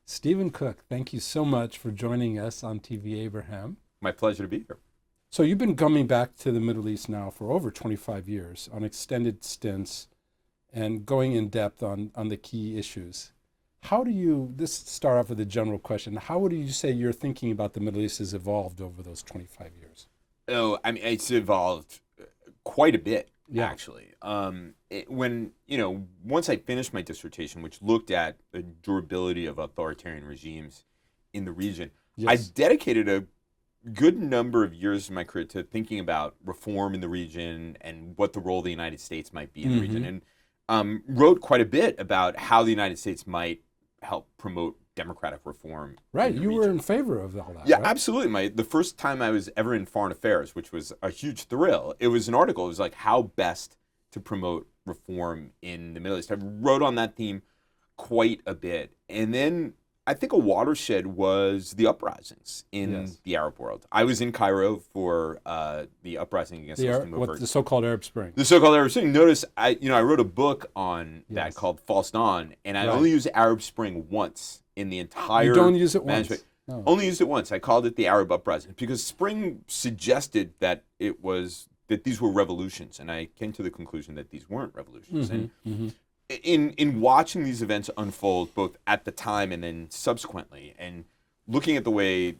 Stephen Cook, thank you so much for joining us on TvAbraham. My pleasure to be here. So you've been coming back to the Middle East now for over 25 years on extended stints and going in depth on the key issues. How do you, this start off with a general question, how would you say your thinking about the Middle East has evolved over those 25 years? Oh, I mean, it's evolved quite a bit, actually. Once I finished my dissertation, which looked at the durability of authoritarian regimes in the region, I dedicated a good number of years of my career to thinking about reform in the region and what the role of the United States might be in the region, and wrote quite a bit about how the United States might help promote democratic reform. Right, you were in favor of all that. Yeah, right? Absolutely. The first time I was ever in Foreign Affairs, which was a huge thrill, it was an article. It was like how best to promote reform in the Middle East. I wrote on that theme quite a bit. And then I think a watershed was the uprisings in the Arab world. I was in Cairo for the uprising against the so-called Arab Spring. The so-called Arab Spring. Notice I wrote a book on that called False Dawn, and I only used Arab Spring once in the entire. You don't use it once. No. Only used it once. I called it the Arab uprising because Spring suggested that these were revolutions, and I came to the conclusion that these weren't revolutions. In watching these events unfold, both at the time and then subsequently, and looking at the way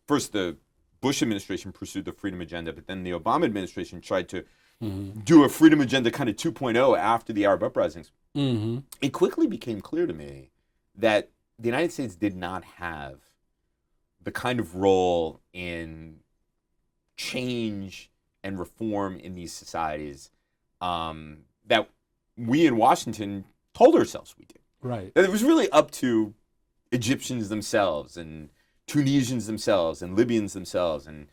first the Bush administration pursued the freedom agenda, but then the Obama administration tried to do a freedom agenda kind of 2.0 after the Arab uprisings, it quickly became clear to me that the United States did not have the kind of role in change and reform in these societies that we in Washington told ourselves we did. Right. That it was really up to Egyptians themselves and Tunisians themselves and Libyans themselves and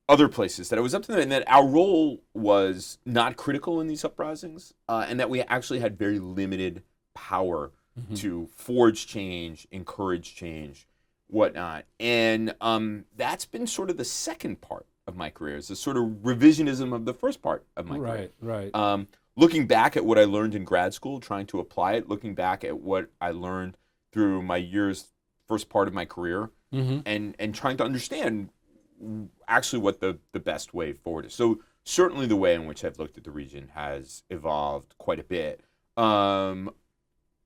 other places, that it was up to them, and that our role was not critical in these uprisings, and that we actually had very limited power to forge change, encourage change, whatnot. And that's been sort of the second part of my career, is the sort of revisionism of the first part of my career. Right. Looking back at what I learned in grad school, trying to apply it, looking back at what I learned through my first part of my career, and trying to understand actually what the best way forward is. So certainly the way in which I've looked at the region has evolved quite a bit.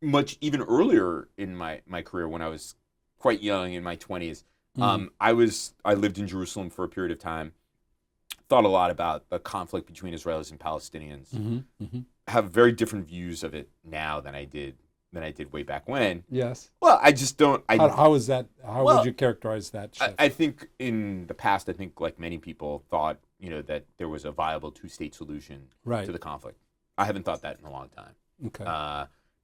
Much even earlier in my career, when I was quite young, in my 20s, I lived in Jerusalem for a period of time, thought a lot about the conflict between Israelis and Palestinians, have very different views of it now than I did way back when. Yes. Well, I just don't. How is that? How would you characterize that shift? I think in the past, like many people thought, that there was a viable two-state solution to the conflict. I haven't thought that in a long time. Okay.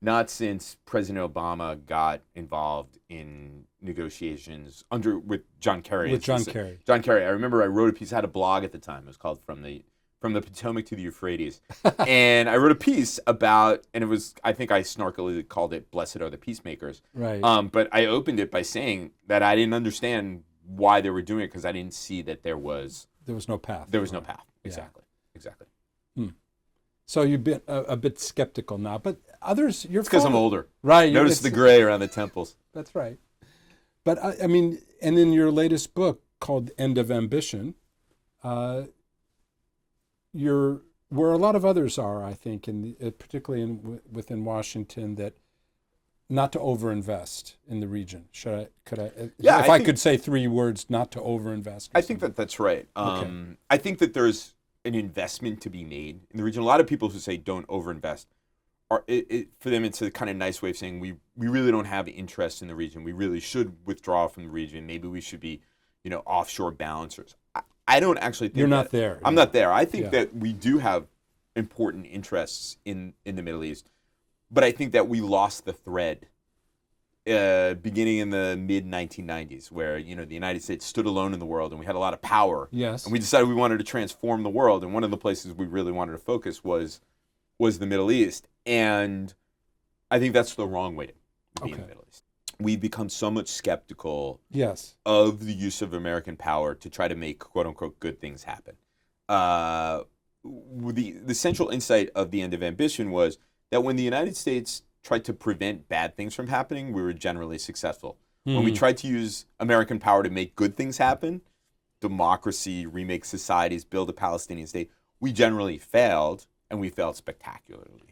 Not since President Obama got involved in negotiations with John Kerry. John Kerry. John Kerry. I remember I wrote a piece. I had a blog at the time. It was called From the Potomac to the Euphrates. And I wrote a piece about, and it was, I think I snarkily called it "Blessed Are the Peacemakers." Right. But I opened it by saying that I didn't understand why they were doing it, because I didn't see that there was no path. There was no path. Exactly. So you've been a bit skeptical now, but others, it's because I'm older. Right. Notice the gray around the temples. That's right. But I mean, and in your latest book called End of Ambition, you're where a lot of others are, I think, particularly within Washington, that not to overinvest in the region. If I could say 3 words, not to overinvest. I think that's right. Okay. I think that there's an investment to be made in the region. A lot of people who say don't overinvest, for them it's a kind of nice way of saying we really don't have interest in the region. We really should withdraw from the region. Maybe we should be, offshore balancers. I don't actually think you're not there. I'm not there. I think that we do have important interests in the Middle East, but I think that we lost the thread beginning in the mid-1990s, where the United States stood alone in the world and we had a lot of power. Yes. And we decided we wanted to transform the world, and one of the places we really wanted to focus was the Middle East. And I think that's the wrong way to be in Okay. the Middle East. We've become so much skeptical Yes. of the use of American power to try to make quote unquote good things happen. The central insight of the end of ambition was that when the United States tried to prevent bad things from happening, we were generally successful. When we tried to use American power to make good things happen, democracy, remake societies, build a Palestinian state, we generally failed, and we failed spectacularly.